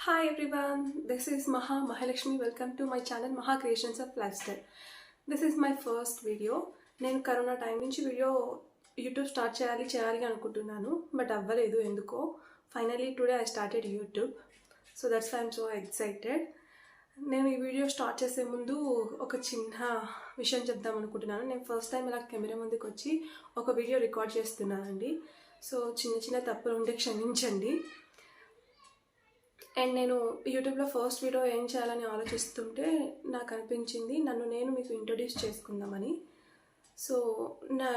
Hi everyone, this is Mahalakshmi. Welcome to my channel Maha Creations of Lifestyle. This is my first video. నేను corona time నుంచి YouTube start చేయాలి అనుకుంటున్నాను, but అవ్వలేదు ఎందుకో. Finally today I started YouTube. So that's I'm so excited. నేను ఈ video start చేసే ముందు ఒక చిన్న విషయం చెప్దాం అనుకుంటున్నాను. నేను ఫస్ట్ టైం ఇలా కెమెరా ముందుకు వచ్చి ఒక వీడియో రికార్డ్ చేస్తున్నానండి. సో చిన్న తప్పులు ఉంటే క్షమించండి. అండ్ నేను యూట్యూబ్లో ఫస్ట్ వీడియో ఏం చేయాలని ఆలోచిస్తుంటే నాకు అనిపించింది నన్ను నేను మీకు ఇంట్రొడ్యూస్ చేసుకుందామని. సో నా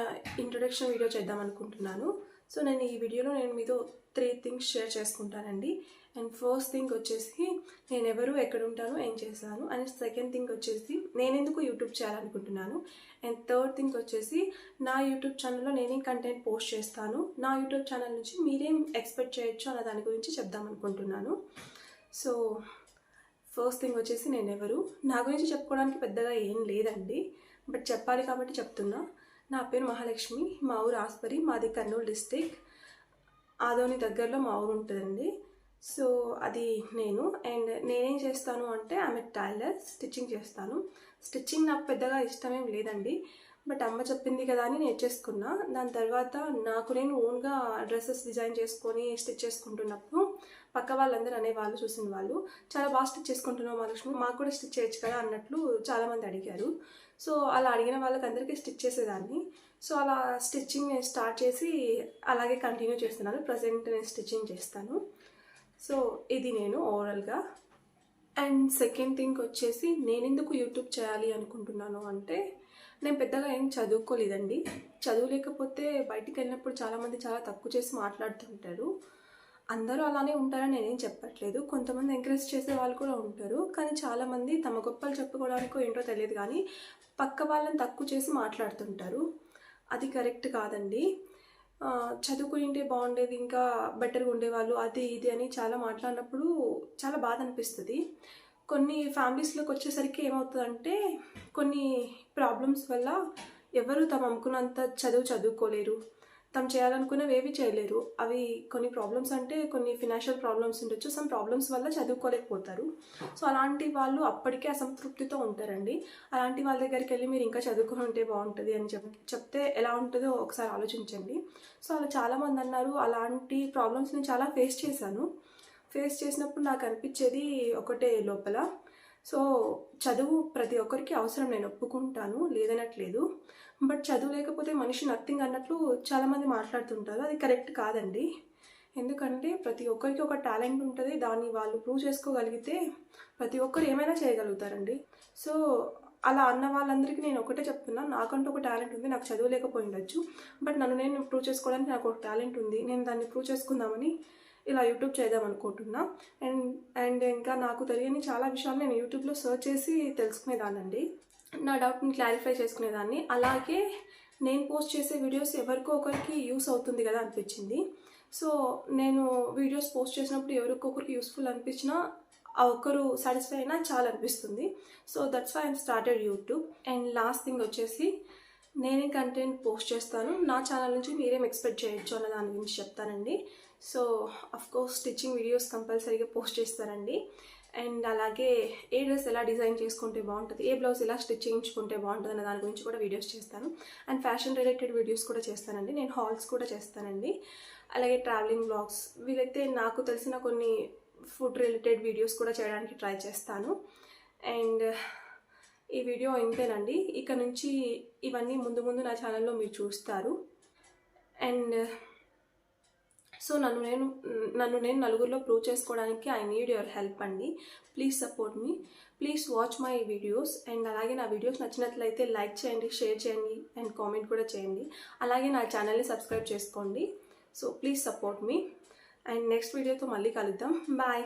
ఇంట్రొడక్షన్ వీడియో చేద్దాం అనుకుంటున్నాను. సో నేను ఈ వీడియోలో మీతో 3 థింగ్స్ షేర్ చేసుకుంటానండి. అండ్ ఫస్ట్ థింగ్ వచ్చేసి నేను ఎవరు, ఎక్కడ ఉంటాను, ఏం చేశాను. అండ్ సెకండ్ థింగ్ వచ్చేసి నేను ఎందుకు యూట్యూబ్ చేయాలనుకుంటున్నాను. అండ్ థర్డ్ థింగ్ వచ్చేసి నా యూట్యూబ్ ఛానల్లో నేనేం కంటెంట్ పోస్ట్ చేస్తాను, నా యూట్యూబ్ ఛానల్ నుంచి మీరేం ఎక్స్పెక్ట్ చేయొచ్చు అన్న దాని గురించి చెప్దాం అనుకుంటున్నాను. సో ఫస్ట్ థింగ్ వచ్చేసి నేను ఎవరు. నా గురించి చెప్పుకోవడానికి పెద్దగా ఏం లేదండి, బట్ చెప్పాలి కాబట్టి చెప్తున్నా. నా పేరు మహాలక్ష్మి. మా ఊరు ఆస్పరి, మాది కర్నూలు డిస్టిక్. ఆదోని దగ్గరలో మా ఊరు ఉంటుందండి. సో అది నేను. అండ్ నేనేం చేస్తాను అంటే ఆమె టైలర్, స్టిచ్చింగ్ చేస్తాను. స్టిచ్చింగ్ నాకు పెద్దగా ఇష్టమేం లేదండి, బట్ అమ్మ చెప్పింది కదా అని నేర్చేసుకున్నా. దాని తర్వాత నాకు నేను ఓన్గా డ్రెస్సెస్ డిజైన్ చేసుకొని స్టిచ్ చేసుకుంటున్నప్పుడు పక్క వాళ్ళందరూ అనేవాళ్ళు, చూసిన వాళ్ళు, చాలా బాగా స్టిచ్ చేసుకుంటున్నావు మహాలక్ష్మి, మాకు కూడా స్టిచ్ చేయొచ్చు కదా అన్నట్లు చాలామంది అడిగారు. సో అలా అడిగిన వాళ్ళకి అందరికీ స్టిచ్ చేసేదాన్ని. సో అలా స్టిచ్చింగ్ నేను స్టార్ట్ చేసి అలాగే కంటిన్యూ చేస్తున్నాను. ప్రజెంట్ నేను స్టిచ్చింగ్ చేస్తాను. సో ఇది నేను ఓవరాల్గా. అండ్ సెకండ్ థింగ్ వచ్చేసి నేను ఎందుకు యూట్యూబ్ చేయాలి అనుకుంటున్నాను అంటే, నేను పెద్దగా ఏం చదువుకోలేదండి. చదువు లేకపోతే బయటికి వెళ్ళినప్పుడు చాలామంది చాలా తక్కువ చేసి మాట్లాడుతుంటారు. అందరూ అలానే ఉంటారని నేనేం చెప్పట్లేదు. కొంతమంది ఎంకరేజ్ చేసే వాళ్ళు కూడా ఉంటారు, కానీ చాలామంది తమ గొప్పలు చెప్పుకోవడానికో ఏంటో తెలియదు కానీ పక్క వాళ్ళని తక్కువ చేసి మాట్లాడుతుంటారు. అది కరెక్ట్ కాదండి. చదువుకుంటే బాగుండేది, ఇంకా బెటర్గా ఉండేవాళ్ళు, అది ఇది అని చాలా మాట్లాడినప్పుడు చాలా బాధ అనిపిస్తుంది. కొన్ని ఫ్యామిలీస్లోకి వచ్చేసరికి ఏమవుతుందంటే, కొన్ని ప్రాబ్లమ్స్ వల్ల ఎవరు తమ అనుకున్నంత చదువుకోలేరు, తను చేయాలనుకున్నవి ఏవి చేయలేరు. అవి కొన్ని ప్రాబ్లమ్స్ అంటే కొన్ని ఫినాన్షియల్ ప్రాబ్లమ్స్ ఉండొచ్చు, సమ్ ప్రాబ్లమ్స్ వల్ల చదువుకోలేకపోతారు. సో అలాంటి వాళ్ళు అప్పటికే అసంతృప్తితో ఉంటారండి. అలాంటి వాళ్ళ దగ్గరికి వెళ్ళి మీరు ఇంకా చదువుకుని ఉంటే బాగుంటుంది అని చెప్తే ఎలా ఉంటుందో ఒకసారి ఆలోచించండి. సో అలా చాలామంది అన్నారు. అలాంటి ప్రాబ్లమ్స్ నేను చాలా ఫేస్ చేసినప్పుడు నాకు అనిపించేది ఒకటే లోపల. సో చదువు ప్రతి ఒక్కరికి అవసరం, నేను ఒప్పుకుంటాను, లేదనట్లేదు. బట్ చదువు లేకపోతే మనిషి నథింగ్ అన్నట్లు చాలామంది మాట్లాడుతుంటారు. అది కరెక్ట్ కాదండి. ఎందుకంటే ప్రతి ఒక్కరికి ఒక టాలెంట్ ఉంటుంది. దాన్ని వాళ్ళు ప్రూవ్ చేసుకోగలిగితే ప్రతి ఒక్కరు ఏమైనా చేయగలుగుతారండి. సో అలా అన్న వాళ్ళందరికీ నేను ఒకటే చెప్తున్నా, నాకంటూ ఒక టాలెంట్ ఉంది. నాకు చదువు లేకపోయి ఉండొచ్చు, బట్ నన్ను నేను ప్రూవ్ చేసుకోవడానికి నాకు ఒక టాలెంట్ ఉంది. నేను దాన్ని ప్రూవ్ చేసుకుందామని ఇలా యూట్యూబ్ చేద్దాం అనుకుంటున్నా. అండ్ ఇంకా నాకు తెలియని చాలా విషయాలు నేను యూట్యూబ్లో సర్చ్ చేసి తెలుసుకునేదానండి. నా డౌట్ని క్లారిఫై చేసుకునేదాన్ని. అలాగే నేను పోస్ట్ చేసే వీడియోస్ ఎవరికో ఒకరికి యూస్ అవుతుంది కదా అనిపించింది. సో నేను వీడియోస్ పోస్ట్ చేసినప్పుడు ఎవరికొకరికి యూస్ఫుల్ అనిపించినా ఆ ఒక్కరు సాటిస్ఫై అయినా చాలా అనిపిస్తుంది. So that's why I started YouTube. And last thing వచ్చేసి నేనే కంటెంట్ పోస్ట్ చేస్తాను, నా ఛానల్ నుంచి మీరేం ఎక్స్పెక్ట్ చేయొచ్చు అన్న దాని గురించి చెప్తానండి. సో అఫ్కోర్స్ స్టిచ్చింగ్ వీడియోస్ కంపల్సరీగా పోస్ట్ చేస్తానండి. అండ్ అలాగే ఏ డ్రెస్ ఎలా డిజైన్ చేసుకుంటే బాగుంటుంది, ఏ బ్లౌజ్ ఎలా స్టిచ్ చేయించుకుంటే బాగుంటుంది అన్న దాని గురించి కూడా వీడియోస్ చేస్తాను. అండ్ ఫ్యాషన్ రిలేటెడ్ వీడియోస్ కూడా చేస్తానండి. నేను హాల్స్ కూడా చేస్తానండి. అలాగే ట్రావెలింగ్ బ్లాగ్స్, వీలైతే నాకు తెలిసిన కొన్ని ఫుడ్ రిలేటెడ్ వీడియోస్ కూడా చేయడానికి ట్రై చేస్తాను. అండ్ ఈ వీడియో ఇంతేనండి. ఇక నుంచి ఇవన్నీ ముందు నా ఛానల్లో మీరు చూస్తారు. అండ్ సో నన్ను నేను నలుగురిలో ప్రూవ్ చేసుకోవడానికి ఐ నీడ్ యువర్ హెల్ప్ అండి. Please support me, please watch my videos. And అలాగే నా వీడియోస్ నచ్చినట్లయితే లైక్ చేయండి, షేర్ చేయండి, అండ్ కామెంట్ కూడా చేయండి. అలాగే నా ఛానల్ని సబ్స్క్రైబ్ చేసుకోండి. So please support me. And next వీడియోతో మళ్ళీ కలుద్దాం. బాయ్.